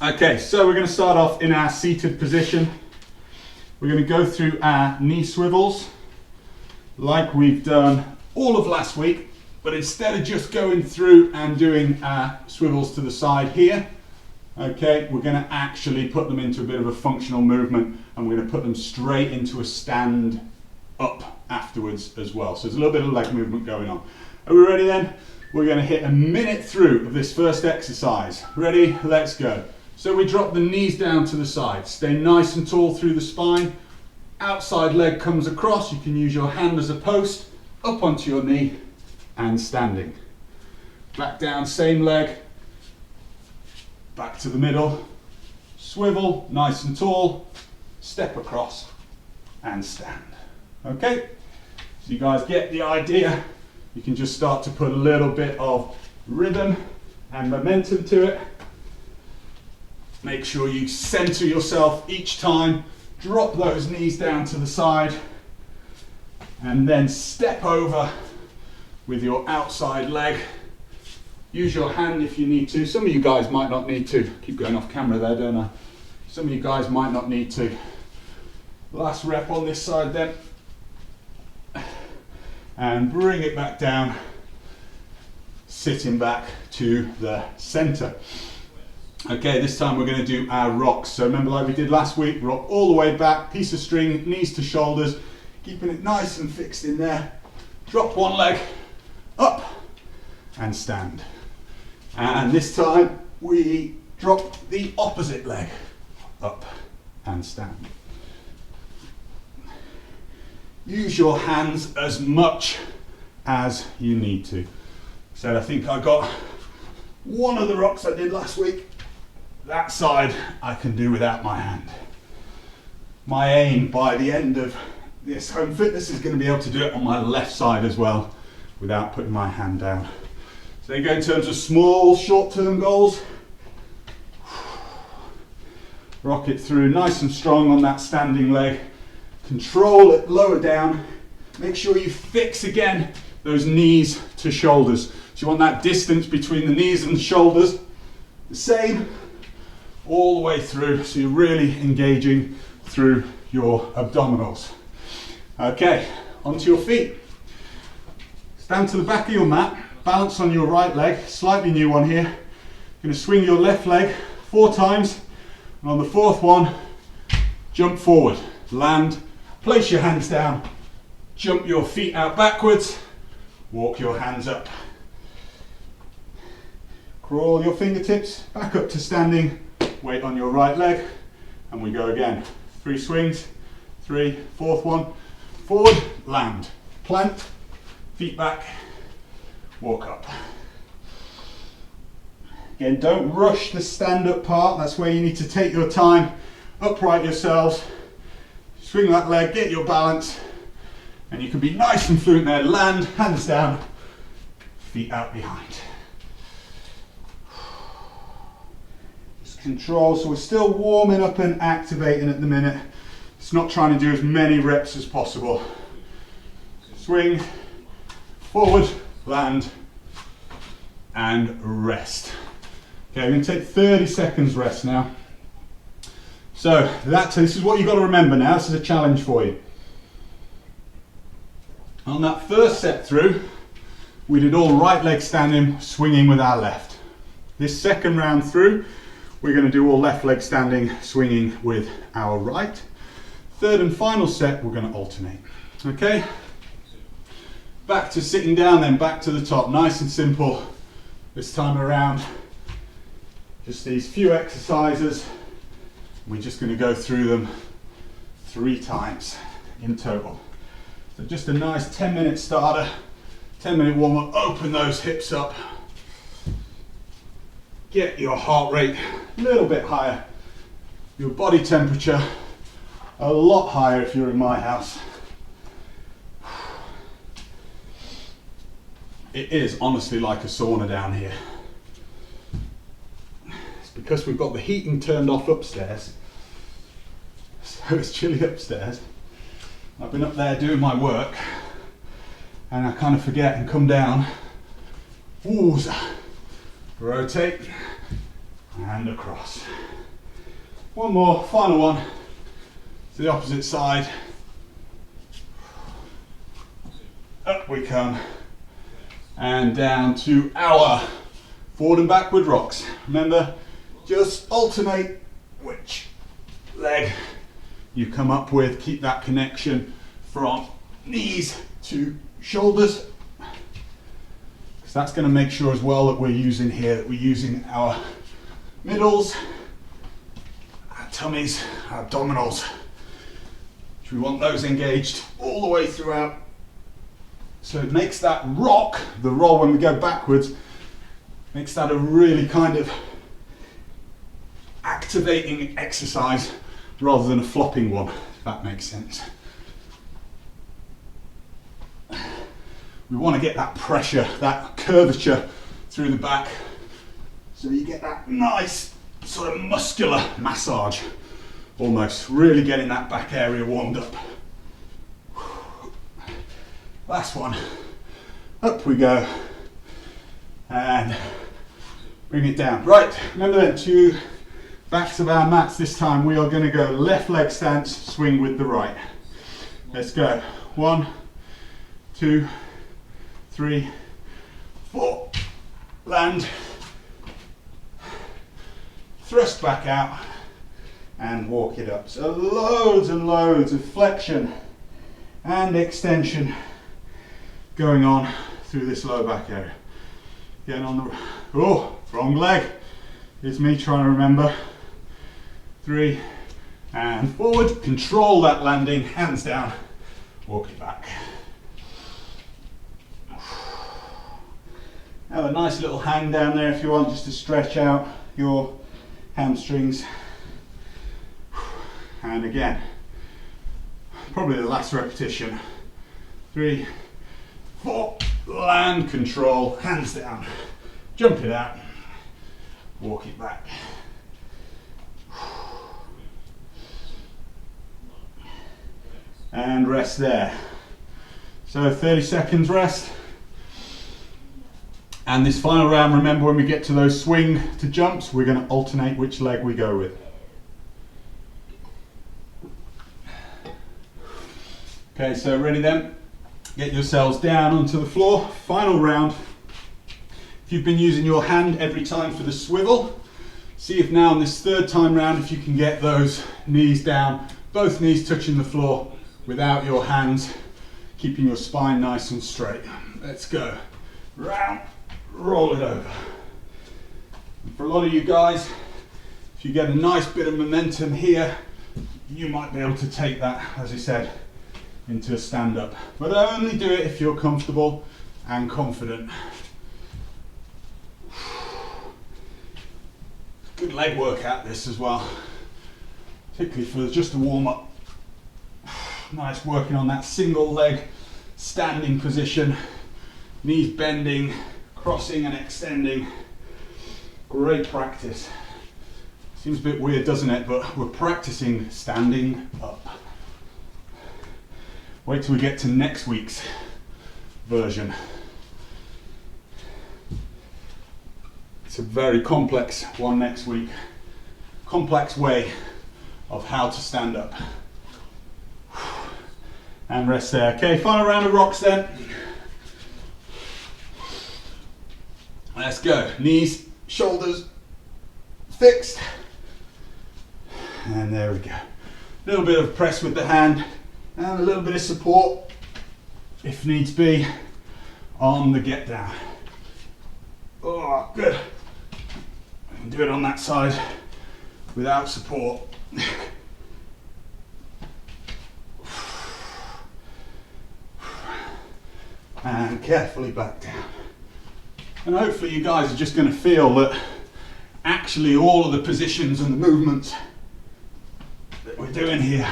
Okay, so we're going to start off in our seated position. We're going to go through our knee swivels like we've done all of last week, but instead of just going through and doing our swivels to the side here, okay, we're going to actually put them into a bit of a functional movement, and we're going to put them straight into a stand up afterwards as well. So there's a little bit of leg movement going on. Are we ready then? We're going to hit a minute through of this first exercise. Ready? Let's go. So we drop the knees down to the side. Stay nice and tall through the spine. Outside leg comes across. You can use your hand as a post. Up onto your knee and standing. Back down, same leg. Back to the middle. Swivel, nice and tall. Step across and stand. Okay? So you guys get the idea. You can just start to put a little bit of rhythm and momentum to it. Make sure you center yourself each time. Drop those knees down to the side and then step over with your outside leg. Use your hand if you need to. Some of you guys might not need to. Keep going off camera there, don't I? Some of you guys might not need to. Last rep on this side then. And bring it back down, sitting back to the center. Okay, this time we're going to do our rocks. So remember, like we did last week, rock all the way back, piece of string, knees to shoulders, keeping it nice and fixed in there. Drop one leg up and stand. And this time we drop the opposite leg up and stand. Use your hands as much as you need to. So I think I got one of the rocks I did last week. That side I can do without my hand. My aim by the end of this home fitness is going to be able to do it on my left side as well without putting my hand down. So there you go in terms of small short-term goals. Rock it through nice and strong on that standing leg. Control it lower down. Make sure you fix again those knees to shoulders. So you want that distance between the knees and the shoulders the same all the way through, so you're really engaging through your abdominals. Okay, onto your feet. Stand to the back of your mat, balance on your right leg, slightly new one here. You're going to swing your left leg 4 times, and on the 4th one, jump forward, land, place your hands down, jump your feet out backwards, walk your hands up. Crawl your fingertips back up to standing, weight on your right leg, and we go again. 3 swings, 3, 4th one, forward, land, plant, feet back, walk up. Again, don't rush the stand up part, that's where you need to take your time, upright yourselves, swing that leg, get your balance, and you can be nice and fluent there. Land, hands down, feet out behind. Just control, so we're still warming up and activating at the minute. It's not trying to do as many reps as possible. Swing, forward, land, and rest. Okay, we're going to take 30 seconds rest now. So this is what you've got to remember now. This is a challenge for you. On that first set through, we did all right leg standing, swinging with our left. This second round through, we're going to do all left leg standing, swinging with our right. Third and final set, we're going to alternate. Okay? Back to sitting down, then back to the top. Nice and simple this time around. Just these few exercises. We're just going to go through them 3 times in total. So just a nice 10-minute starter, 10-minute warm-up. Open those hips up. Get your heart rate a little bit higher. Your body temperature a lot higher if you're in my house. It is honestly like a sauna down here. It's because we've got the heating turned off upstairs, so it's chilly upstairs. I've been up there doing my work and I kind of forget and come down. Ooh, rotate and across. One more, final one to the opposite side. Up we come and down to our forward and backward rocks. Remember, just alternate which leg you come up with. Keep that connection from knees to shoulders, because that's going to make sure as well that we're using our middles, our tummies, our abdominals. We want those engaged all the way throughout. So it makes that rock, the roll when we go backwards, makes that a really kind of activating exercise rather than a flopping one, if that makes sense. We want to get that pressure, that curvature through the back, so you get that nice sort of muscular massage, almost really getting that back area warmed up. Last one. Up we go and bring it down. Right, remember then, 2 backs of our mats. This time we are going to go left leg stance, swing with the right. Let's go. 1, 2, 3, 4. Land. Thrust back out and walk it up. So loads and loads of flexion and extension going on through this lower back area. Getting on the, oh, wrong leg. It's me trying to remember. 3 and forward. Control that landing, hands down, walk it back. Have a nice little hang down there if you want, just to stretch out your hamstrings. And again, probably the last repetition. 3, 4, land, control, hands down, jump it out, walk it back. And rest there. So 30 seconds rest. And this final round, remember when we get to those swing to jumps, we're going to alternate which leg we go with. Okay, so ready then? Get yourselves down onto the floor. Final round. If you've been using your hand every time for the swivel, see if now on this 3rd time round, if you can get those knees down, both knees touching the floor without your hands, keeping your spine nice and straight. Let's go. Round, roll it over. And for a lot of you guys, if you get a nice bit of momentum here, you might be able to take that, as I said, into a stand-up. But only do it if you're comfortable and confident. Good leg workout this as well, particularly for just a warm-up. Nice working on that single leg standing position, knees bending, crossing and extending. Great practice. Seems a bit weird, doesn't it? But we're practicing standing up. Wait till we get to next week's version. It's a very complex one next week. Complex way of how to stand up. And rest there. Okay, final round of rocks then. Let's go. Knees, shoulders fixed. And there we go. A little bit of press with the hand and a little bit of support, if needs be, on the get down. Oh, good. I can do it on that side without support. And carefully back down. And hopefully you guys are just going to feel that actually all of the positions and the movements that we're doing here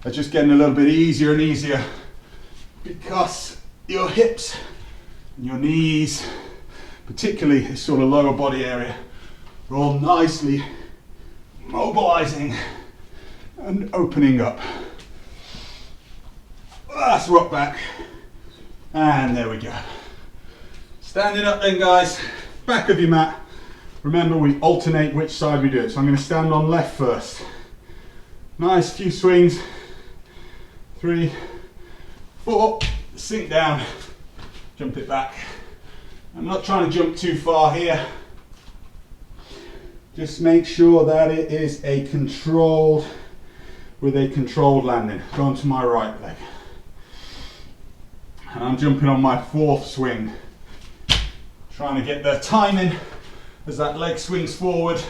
are just getting a little bit easier and easier, because your hips and your knees, particularly this sort of lower body area, are all nicely mobilizing and opening up. Let's rock back. And there we go. Standing up then, guys, back of your mat, Remember, we alternate which side we do it. So I'm going to stand on left first. Nice few swings. 3, 4, sink down, jump it back. I'm not trying to jump too far here. Just make sure that it is a controlled, with a controlled landing. Go on to my right leg. And I'm jumping on my 4th swing. Trying to get the timing as that leg swings forward.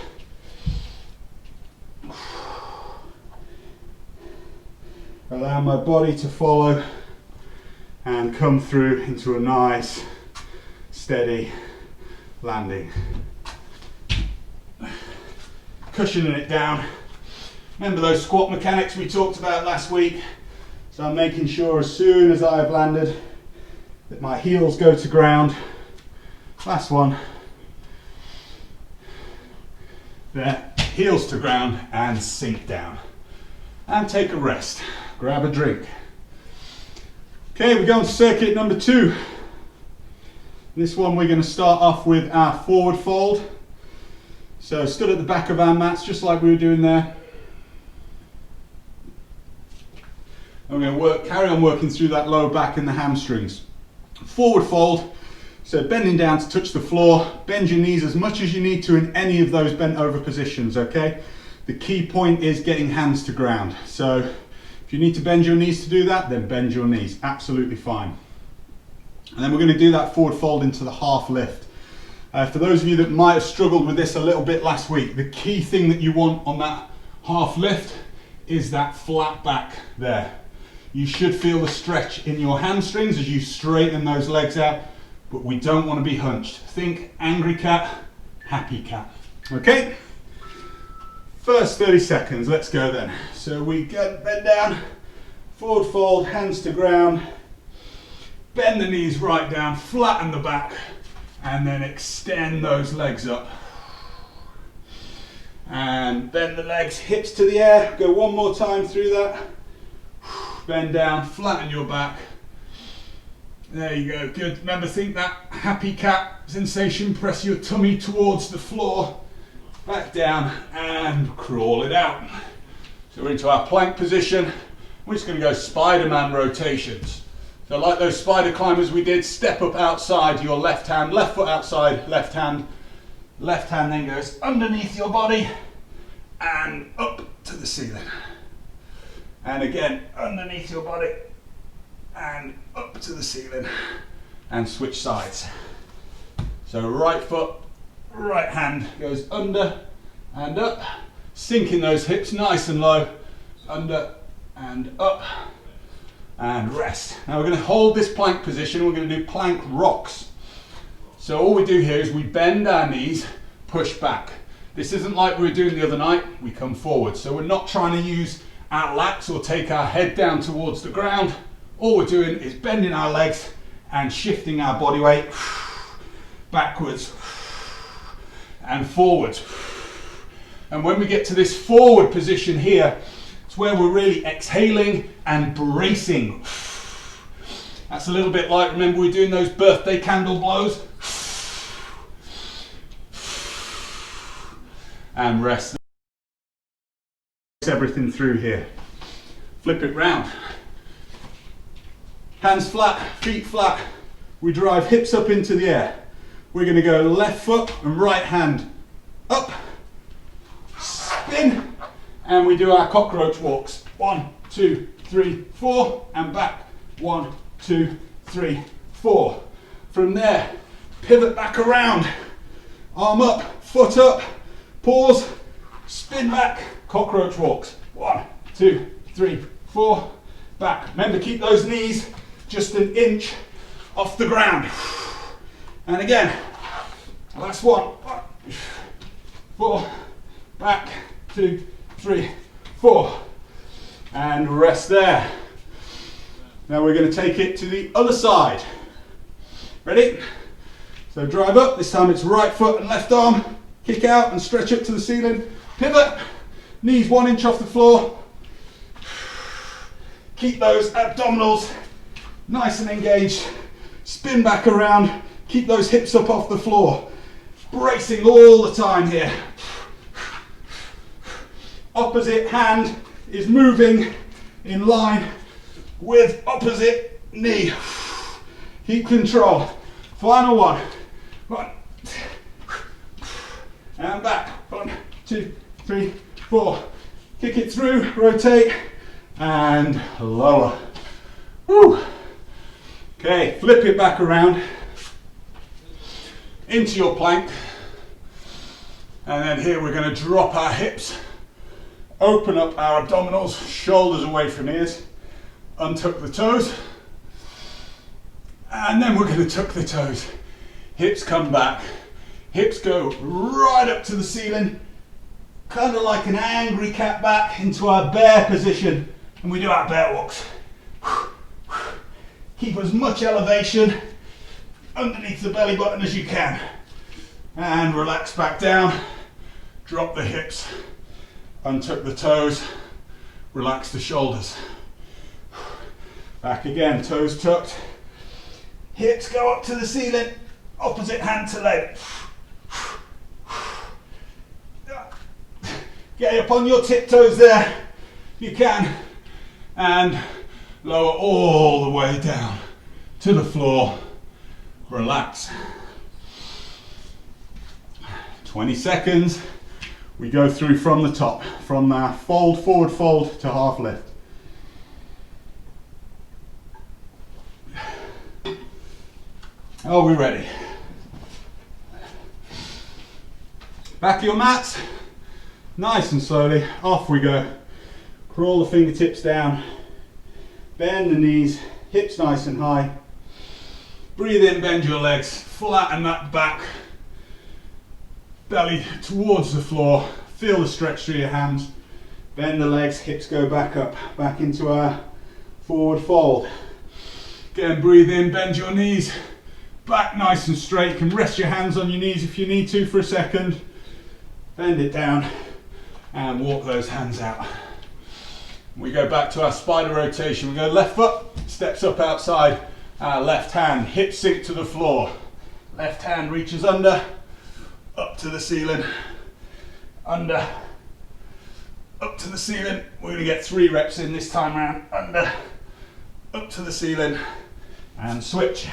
Allow my body to follow and come through into a nice, steady landing. Cushioning it down. Remember those squat mechanics we talked about last week? So I'm making sure as soon as I've landed that my heels go to ground. Last one. There, heels to ground and sink down. And take a rest. Grab a drink. Okay, we're going to circuit number 2. This one we're going to start off with our forward fold. So stood at the back of our mats, just like we were doing there. And we're going to carry on working through that lower back and the hamstrings. Forward fold, so bending down to touch the floor. Bend your knees as much as you need to in any of those bent over positions, okay? The key point is getting hands to ground. So if you need to bend your knees to do that, then bend your knees, absolutely fine. And then we're going to do that forward fold into the half lift. For those of you that might have struggled with this a little bit last week, the key thing that you want on that half lift is that flat back there. You should feel the stretch in your hamstrings as you straighten those legs out, but we don't want to be hunched. Think angry cat, happy cat. Okay? First 30 seconds, let's go then. So we get bend down, forward fold, hands to ground, bend the knees right down, flatten the back, and then extend those legs up. And bend the legs, hips to the air, go one more time through that. Bend down, flatten your back. There you go, good. Remember, think that happy cat sensation, press your tummy towards the floor. Back down and crawl it out. So we're into our plank position. We're just going to go Spider-Man rotations. So like those spider climbers we did, step up outside your left hand, left foot outside, left hand then goes underneath your body and up to the ceiling. And again, underneath your body and up to the ceiling. And switch sides. So right foot, right hand goes under and up, sinking those hips nice and low, under and up, and rest. Now we're going to hold this plank position, we're going to do plank rocks. So all we do here is we bend our knees, push back. This isn't like we were doing the other night, we come forward. So we're not trying to use our lats or take our head down towards the ground. All we're doing is bending our legs and shifting our body weight backwards and forward. And when we get to this forward position here, it's where we're really exhaling and bracing. That's a little bit like, remember we were doing those birthday candle blows? And rest. Everything through here. Flip it round. Hands flat, feet flat. We drive hips up into the air. We're going to go left foot and right hand up, spin, and we do our cockroach walks. 1, 2, 3, 4, and back. 1, 2, 3, 4. From there, pivot back around, arm up, foot up, pause, spin back, cockroach walks. 1, 2, 3, 4, back. Remember, keep those knees just an inch off the ground. And again, last one. 4, back, 2, 3, 4. And rest there. Now we're going to take it to the other side. Ready? So drive up, this time it's right foot and left arm. Kick out and stretch up to the ceiling. Pivot, knees 1 inch off the floor. Keep those abdominals nice and engaged. Spin back around, keep those hips up off the floor. bracing all the time here. Opposite hand is moving in line with opposite knee. Keep control. Final one. One. And back. 1, 2, 3, 4. Kick it through, rotate, and lower. Woo. Okay, flip it back around into your plank. And then here we're going to drop our hips, open up our abdominals, shoulders away from ears, untuck the toes, and then we're going to tuck the toes. Hips come back, hips go right up to the ceiling, kind of like an angry cat back into our bear position, and we do our bear walks. Keep as much elevation underneath the belly button as you can, and relax back down, drop the hips, untuck the toes, relax the shoulders. Back again, toes tucked, hips go up to the ceiling, opposite hand to leg. Get up on your tiptoes there, if you can, and lower all the way down to the floor. Relax. 20 seconds. We go through from the top, from the fold, forward fold to half lift. Are we ready? Back to your mats. Nice and slowly, off we go. Crawl the fingertips down, bend the knees, hips nice and high. Breathe in, bend your legs, flatten that back, belly towards the floor. Feel the stretch through your hands. Bend the legs, hips go back up, back into our forward fold. Again, breathe in, bend your knees, back nice and straight. You can rest your hands on your knees if you need to for a second. Bend it down and walk those hands out. We go back to our spider rotation. We go left foot, steps up outside. Our left hand, hips sink to the floor. Left hand reaches under, up to the ceiling, under, up to the ceiling. We're going to get 3 reps in this time round. Under, up to the ceiling, and switch.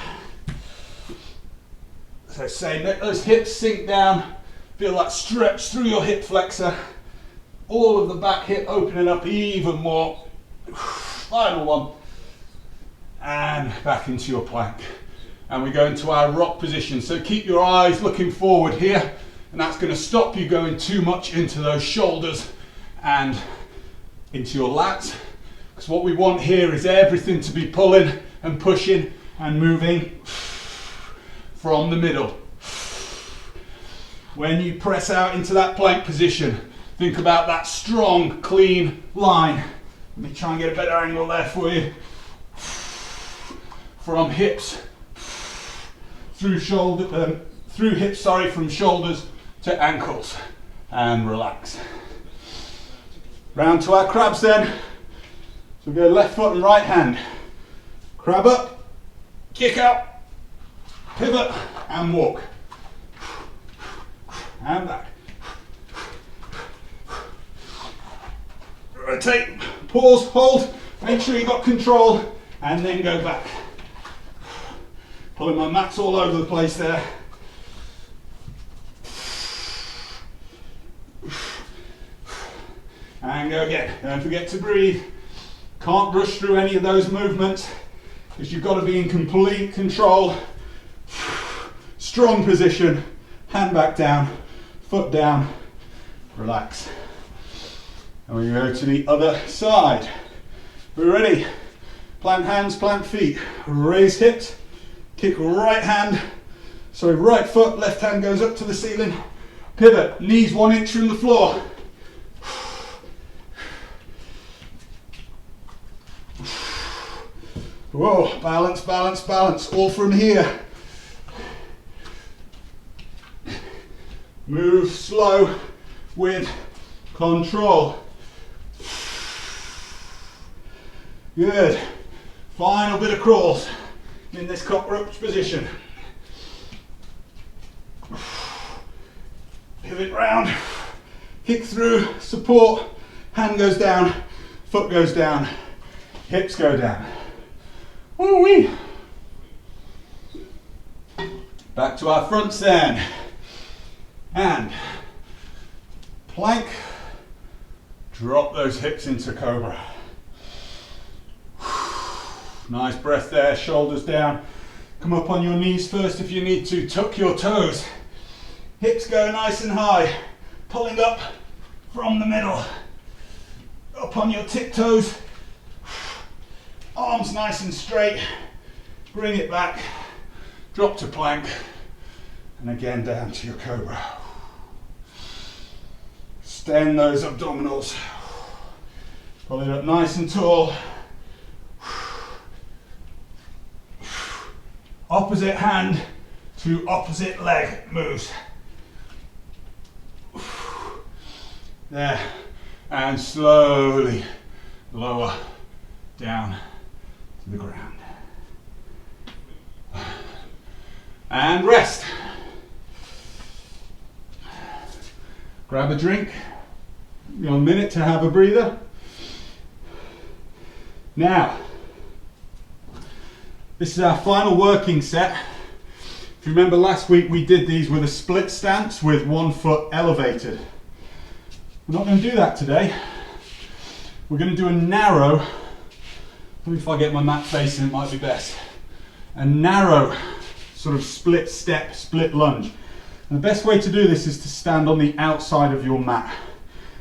So same, let those hips sink down. Feel that stretch through your hip flexor. All of the back hip opening up even more. Final one. And back into your plank. And we go into our rock position. So keep your eyes looking forward here. And that's going to stop you going too much into those shoulders and into your lats. Because what we want here is everything to be pulling and pushing and moving from the middle. When you press out into that plank position, think about that strong, clean line. Let me try and get a better angle there for you. From hips, through hips, from shoulders to ankles, and relax. Round to our crabs then. So we go left foot and right hand. Crab up, kick out, pivot, and walk. And back. Rotate, pause, hold, make sure you've got control, and then go back. Pulling my mats all over the place there. And go again. Don't forget to breathe. Can't rush through any of those movements because you've got to be in complete control. Strong position, hand back down, foot down, relax. And we go to the other side. We're ready. Plant hands, plant feet. Raise hips, kick right foot, left hand goes up to the ceiling. Pivot, knees 1 inch from the floor. Whoa, balance, balance, balance, all from here. Move slow with control. Good. Final bit of crawls in this cockroach position. pivot round, kick through, support, hand goes down, foot goes down, hips go down. Woo-wee. Back to our front stand. And plank, drop those hips into cobra. Nice breath there, shoulders down. Come up on your knees first if you need to. Tuck your toes. Hips go nice and high. Pulling up from the middle. Up on your tiptoes. Arms nice and straight. Bring it back. Drop to plank. And again down to your cobra. Extend those abdominals. Pull it up nice and tall. Opposite hand to opposite leg moves. There. And slowly lower down to the ground. And rest. Grab a drink. Give you a minute to have a breather. Now, this is our final working set. If you remember last week we did these with a split stance with one foot elevated. We're not going to do that today. We're going to do a narrow, maybe if I get my mat facing it might be best, a narrow sort of split step, split lunge. And the best way to do this is to stand on the outside of your mat.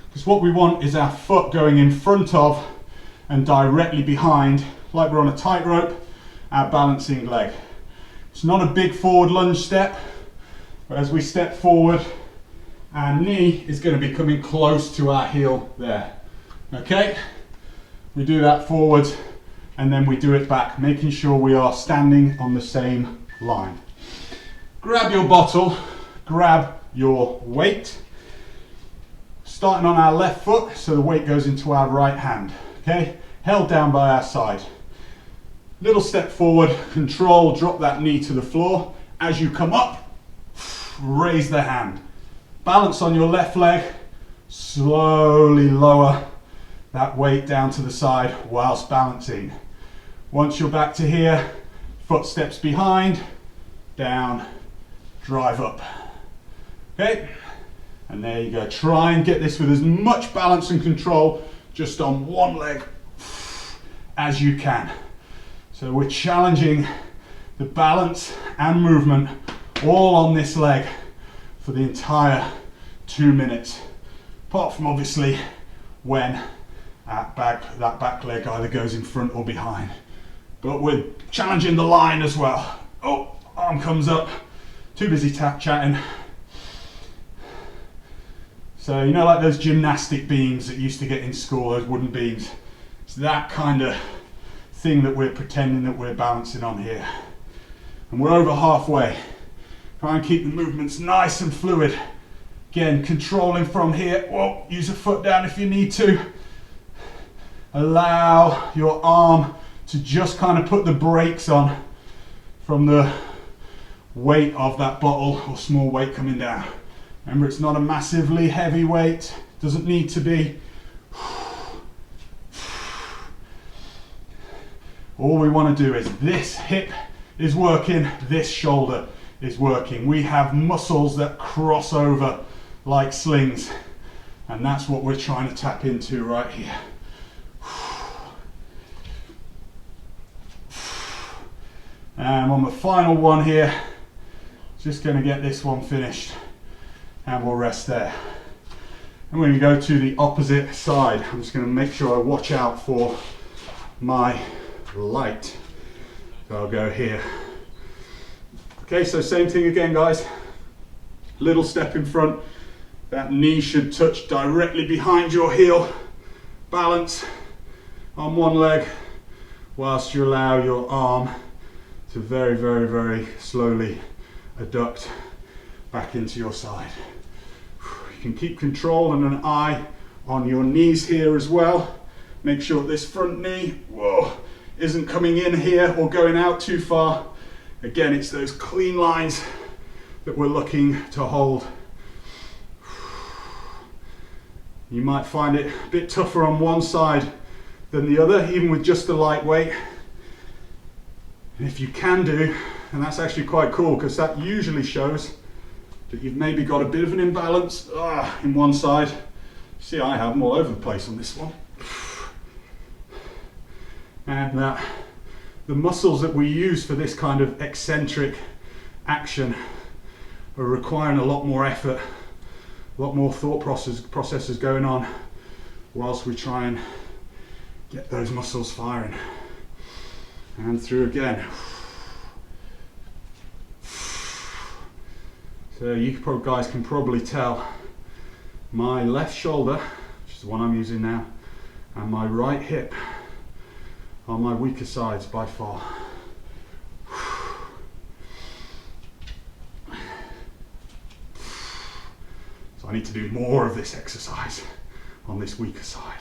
Because what we want is our foot going in front of and directly behind, like we're on a tightrope, our balancing leg. It's not a big forward lunge step, but as we step forward, our knee is going to be coming close to our heel there. Okay? We do that forward and then we do it back, making sure we are standing on the same line. Grab your bottle, grab your weight. Starting on our left foot, so the weight goes into our right hand. Okay? Held down by our side. Little step forward, control, drop that knee to the floor. As you come up, raise the hand. Balance on your left leg, slowly lower that weight down to the side whilst balancing. Once you're back to here, foot steps behind, down, drive up. Okay, and there you go. Try and get this with as much balance and control just on one leg as you can. So we're challenging the balance and movement all on this leg for the entire 2 minutes. Apart from obviously when that back leg either goes in front or behind. But we're challenging the line as well. Oh, arm comes up. Too busy chatting. So you know, like those gymnastic beams that you used to get in school, those wooden beams. It's that kind of thing that we're pretending that we're balancing on here. And we're over halfway. Try and keep the movements nice and fluid. Again, controlling from here. Whoa, use a foot down if you need to. Allow your arm to just kind of put the brakes on from the weight of that bottle or small weight coming down. Remember, it's not a massively heavy weight, doesn't need to be. All we want to do is this hip is working, this shoulder is working. We have muscles that cross over like slings, and that's what we're trying to tap into right here. And on the final one here, just going to get this one finished and we'll rest there. And we're going to go to the opposite side. I'm just going to make sure I watch out for my light. So I'll go here. Okay, so same thing again, guys. Little step in front. That knee should touch directly behind your heel. Balance on one leg whilst you allow your arm to very, very, very slowly adduct back into your side. You can keep control and an eye on your knees here as well. Make sure this front knee, whoa, isn't coming in here or going out too far. Again, it's those clean lines that we're looking to hold. You might find it a bit tougher on one side than the other, even with just the light weight. And if you can do, and that's actually quite cool because that usually shows that you've maybe got a bit of an imbalance in one side. See, I have them all over the place on this one. And the muscles that we use for this kind of eccentric action are requiring a lot more effort, a lot more thought processes going on whilst we try and get those muscles firing. And through again. So you guys can probably tell my left shoulder, which is the one I'm using now, and my right hip are my weaker sides by far. So I need to do more of this exercise on this weaker side.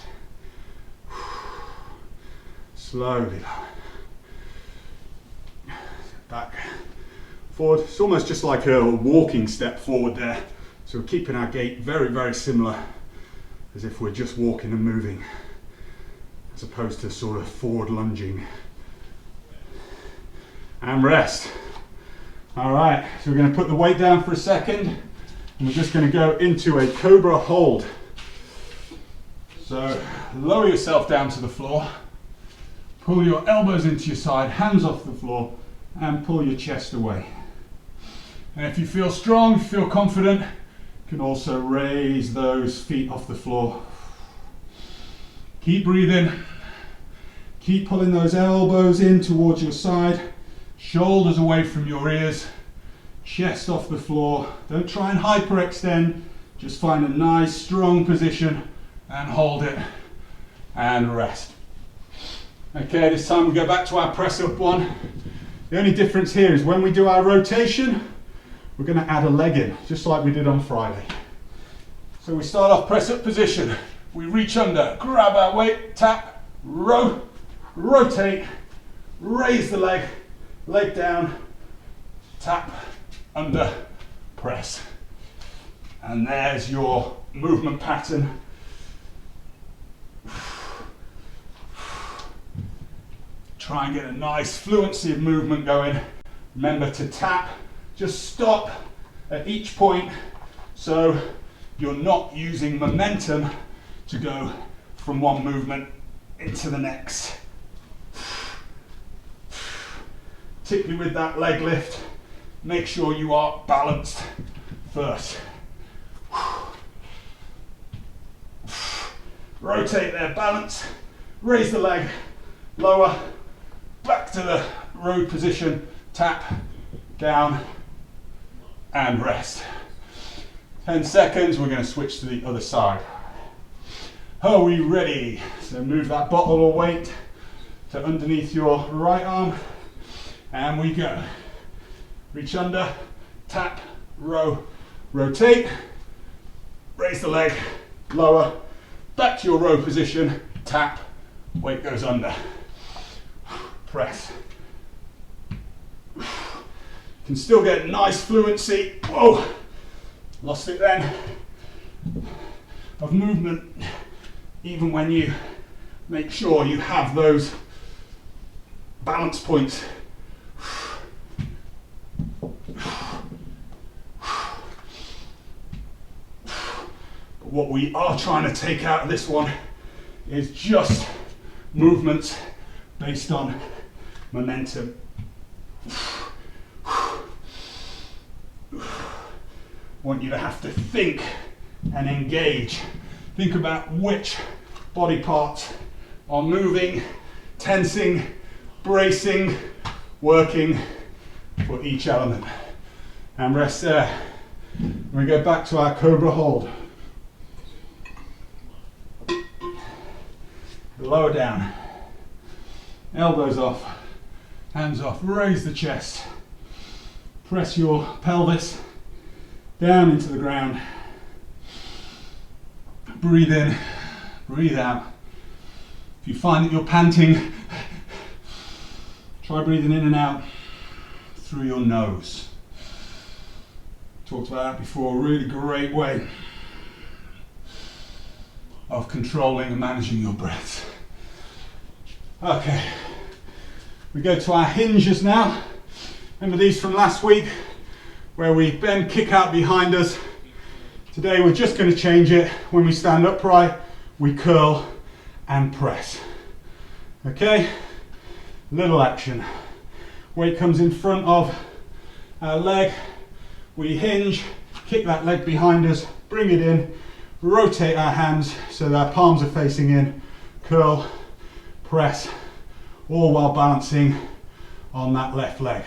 Slowly back, forward. It's almost just like a walking step forward there. So we're keeping our gait very, very similar as if we're just walking and moving, as opposed to sort of forward lunging. And rest. All right, so we're going to put the weight down for a second, and we're just going to go into a cobra hold. So lower yourself down to the floor, pull your elbows into your side, hands off the floor, and pull your chest away. And if you feel strong, if you feel confident, you can also raise those feet off the floor. Keep breathing. Keep pulling those elbows in towards your side, shoulders away from your ears, chest off the floor. Don't try and hyperextend, just find a nice strong position and hold it and rest. Okay, this time we go back to our press up one. The only difference here is when we do our rotation, we're going to add a leg in, just like we did on Friday. So we start off press up position. We reach under, grab our weight, tap, row, rotate, raise the leg, leg down, tap, under, press. And there's your movement pattern. Try and get a nice fluency of movement going. Remember to tap, just stop at each point so you're not using momentum to go from one movement into the next. Particularly with that leg lift, make sure you are balanced first. Rotate there, balance, raise the leg, lower, back to the row position, tap, down, and rest. 10 seconds, we're going to switch to the other side. Are we ready? So move that bottle of weight to underneath your right arm, and we go. Reach under, tap, row, rotate, raise the leg, lower, back to your row position, tap, weight goes under. Press. Can still get nice fluency. Whoa, lost it then. Of movement, even when you make sure you have those balance points. But what we are trying to take out of this one is just movements based on momentum. Want you to have to think and engage. Think about which body parts are moving, tensing, bracing, working for each element. And rest there. We go back to our cobra hold. Lower down. Elbows off, hands off, raise the chest. Press your pelvis down into the ground. Breathe in, breathe out. If you find that you're panting, try breathing in and out through your nose. Talked about that before, a really great way of controlling and managing your breath. Okay, we go to our hinges now. Remember these from last week where we bend, kick out behind us. Today we're just going to change it. When we stand upright, we curl and press. Okay, little action. Weight comes in front of our leg, we hinge, kick that leg behind us, bring it in, rotate our hands so that our palms are facing in, curl, press, all while balancing on that left leg.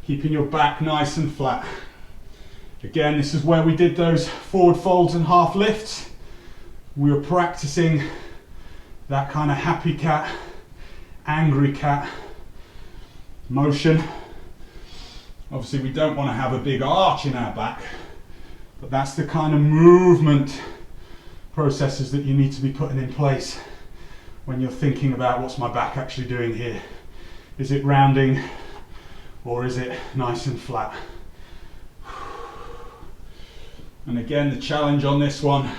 Keeping your back nice and flat. Again, this is where we did those forward folds and half lifts. We were practicing that kind of happy cat, angry cat motion. Obviously we don't want to have a big arch in our back, but that's the kind of movement processes that you need to be putting in place when you're thinking about what's my back actually doing here. Is it rounding or is it nice and flat? And again, the challenge on this one,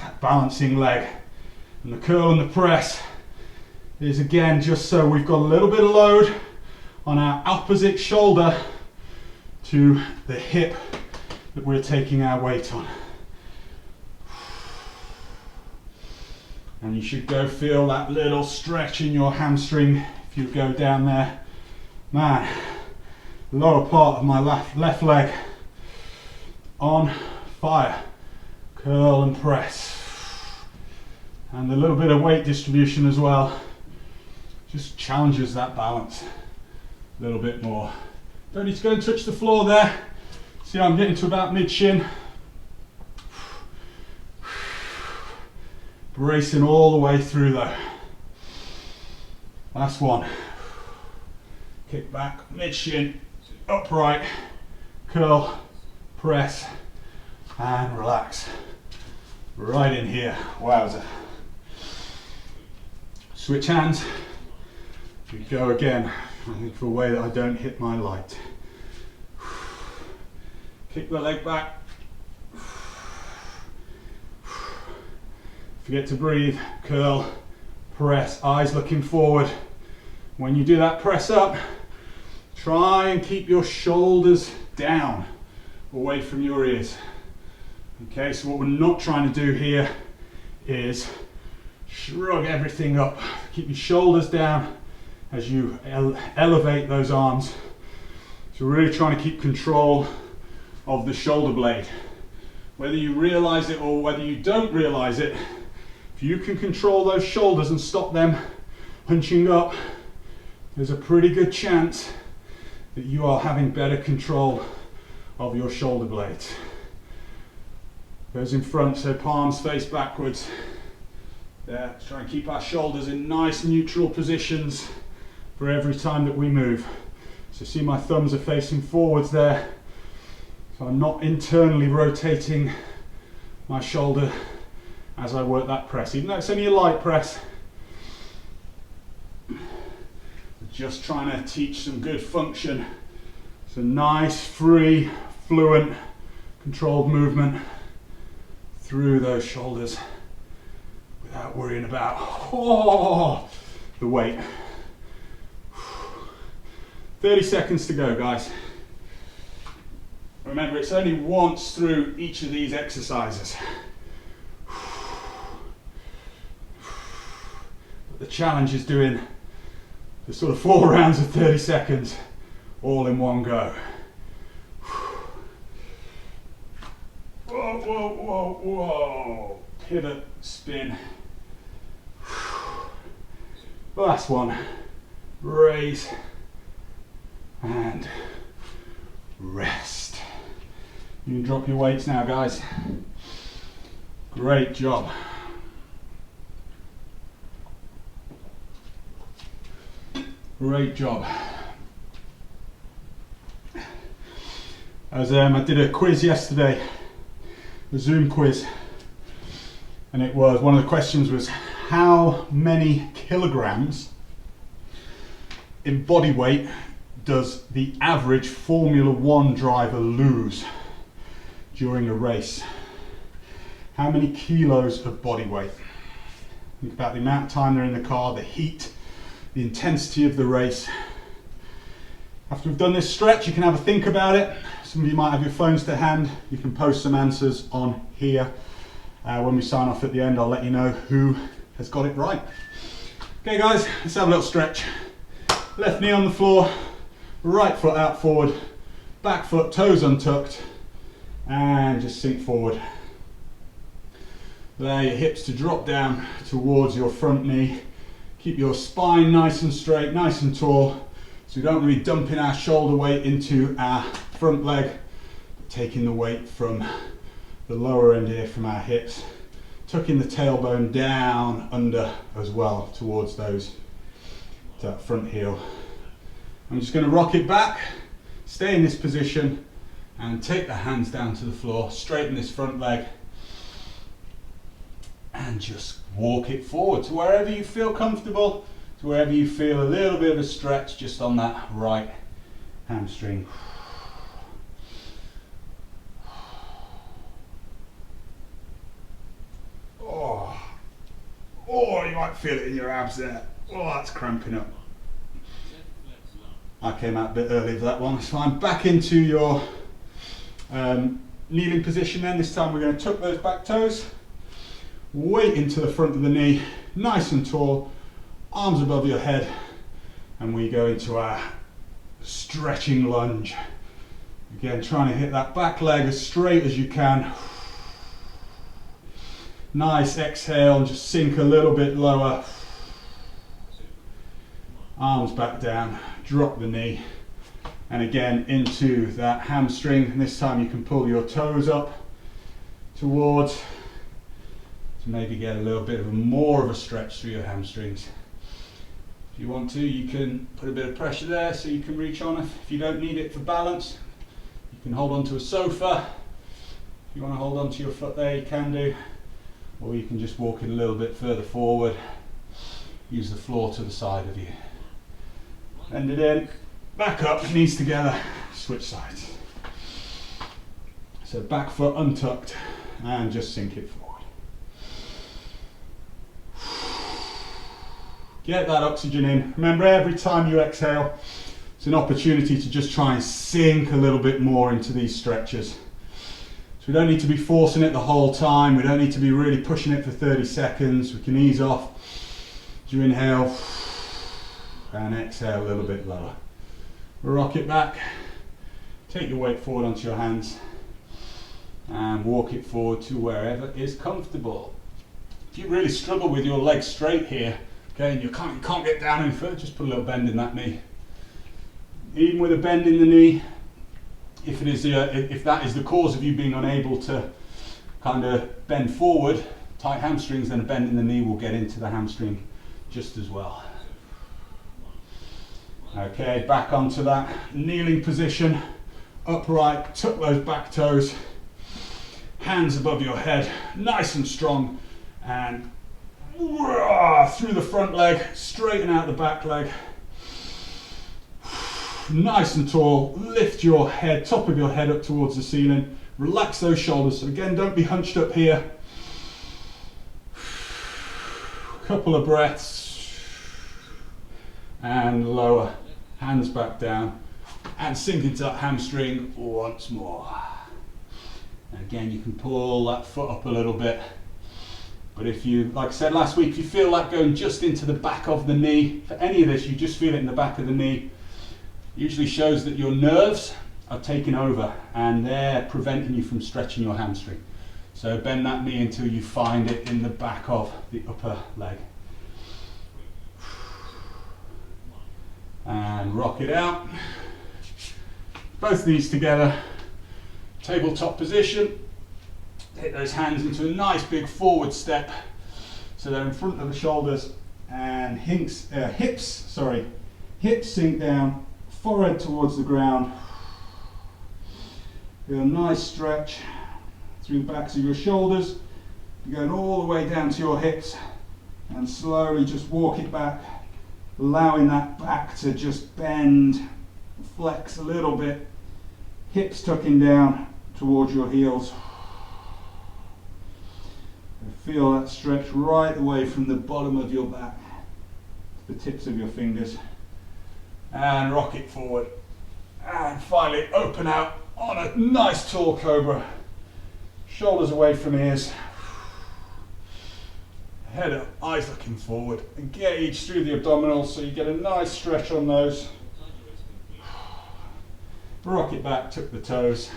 that balancing leg and the curl and the press is again just so we've got a little bit of load on our opposite shoulder to the hip that we're taking our weight on. And you should go feel that little stretch in your hamstring if you go down there. Man, lower part of my left leg on fire. Curl and press. And a little bit of weight distribution as well. Just challenges that balance a little bit more. Don't need to go and touch the floor there. See, I'm getting to about mid-shin. Bracing all the way through though. Last one. Kick back, mid-shin, upright, curl, press, and relax. Right in here. Wowza. Switch hands. We go again. I think for a way that I don't hit my light. Kick the leg back. Forget to breathe, curl, press, eyes looking forward. When you do that press up, try and keep your shoulders down, away from your ears. Okay, so what we're not trying to do here is shrug everything up. Keep your shoulders down as you elevate those arms. So we're really trying to keep control of the shoulder blade. Whether you realize it or whether you don't realize it, if you can control those shoulders and stop them hunching up, there's a pretty good chance that you are having better control of your shoulder blades. Goes in front, so palms face backwards. There, let's try and keep our shoulders in nice neutral positions for every time that we move. So see my thumbs are facing forwards there. So I'm not internally rotating my shoulder as I work that press, even though it's only a light press. Just trying to teach some good function. So nice, free, fluent, controlled movement through those shoulders without worrying about the weight. 30 seconds to go, guys. Remember, it's only once through each of these exercises. But the challenge is doing the sort of 4 rounds of 30 seconds all in one go. Whoa, whoa, whoa, whoa. Pivot, spin. Last one. Raise and rest. You can drop your weights now, guys. Great job. Great job. I did a quiz yesterday, a Zoom quiz, and it was, one of the questions was, how many kilograms in body weight does the average Formula One driver lose during a race? how many kilos of body weight. Think about the amount of time they're in the car, the heat, the intensity of the race. After we've done this stretch, you can have a think about it. Some of you might have your phones to hand. You can post some answers on here. When we sign off at the end, I'll let you know who has got it right. Okay guys, let's have a little stretch. Left knee on the floor, right foot out forward, back foot, toes untucked, and just sink forward. Allow your hips to drop down towards your front knee. Keep your spine nice and straight, nice and tall, so we don't really dump in our shoulder weight into our front leg, but taking the weight from the lower end here from our hips, tucking the tailbone down under as well towards that front heel. I'm just going to rock it back, stay in this position, and take the hands down to the floor, straighten this front leg, and just walk it forward to wherever you feel comfortable, to wherever you feel a little bit of a stretch just on that right hamstring. Oh, you might feel it in your abs there. Oh, that's cramping up. I came out a bit early for that one. So I'm back into your kneeling position then. This time we're going to tuck those back toes, weight into the front of the knee, nice and tall, arms above your head, and we go into our stretching lunge. Again, trying to hit that back leg as straight as you can. Nice exhale and just sink a little bit lower. Arms back down, drop the knee, and again into that hamstring. And this time you can pull your toes up towards to maybe get a little bit more of a stretch through your hamstrings. If you want to, you can put a bit of pressure there so you can reach on. If you don't need it for balance, you can hold onto a sofa. If you want to hold onto your foot there, you can do. Or you can just walk it a little bit further forward. Use the floor to the side of you. Bend it in, back up, knees together, switch sides. So back foot untucked and just sink it forward. Get that oxygen in. Remember, every time you exhale, it's an opportunity to just try and sink a little bit more into these stretches. So we don't need to be forcing it the whole time. We don't need to be really pushing it for 30 seconds. We can ease off as you inhale and exhale a little bit lower. Rock it back. Take your weight forward onto your hands and walk it forward to wherever is comfortable. If you really struggle with your legs straight here, okay, and you can't get down any further, just put a little bend in that knee. Even with a bend in the knee, if that is the cause of you being unable to kind of bend forward, tight hamstrings, then a bend in the knee will get into the hamstring just as well. Okay, back onto that kneeling position, upright, tuck those back toes, hands above your head, nice and strong, and through the front leg, straighten out the back leg. Nice and tall, lift your head, top of your head up towards the ceiling, relax those shoulders. So again, don't be hunched up here. Couple of breaths, and lower, hands back down, and sink into that hamstring once more. And again, you can pull that foot up a little bit. But if you, like I said last week, if you feel like going just into the back of the knee, for any of this, you just feel it in the back of the knee, usually shows that your nerves are taking over and they're preventing you from stretching your hamstring. So bend that knee until you find it in the back of the upper leg. And rock it out. Both knees together, tabletop position. Take those hands into a nice big forward step so they're in front of the shoulders, and hips sink down, forehead towards the ground. Feel a nice stretch through the backs of your shoulders. You're going all the way down to your hips, and slowly just walk it back, allowing that back to just bend, flex a little bit, hips tucking down towards your heels. Feel that stretch right away from the bottom of your back, the tips of your fingers, and rock it forward. And finally open out on a nice tall cobra. Shoulders away from ears. Head up, eyes looking forward. Engage through the abdominals so you get a nice stretch on those. Rock it back, tuck the toes.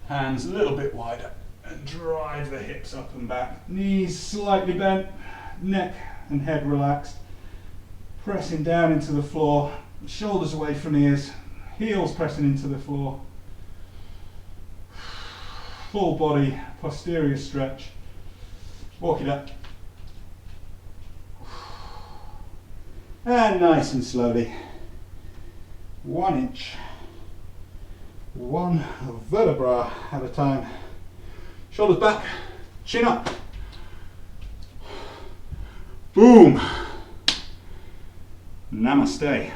Hands a little bit wider. And drive the hips up and back. Knees slightly bent, neck and head relaxed. Pressing down into the floor, shoulders away from ears, heels pressing into the floor. Full body posterior stretch. Walk it up. And nice and slowly, 1 inch, one vertebra at a time. Shoulders back, chin up. Boom. Namaste.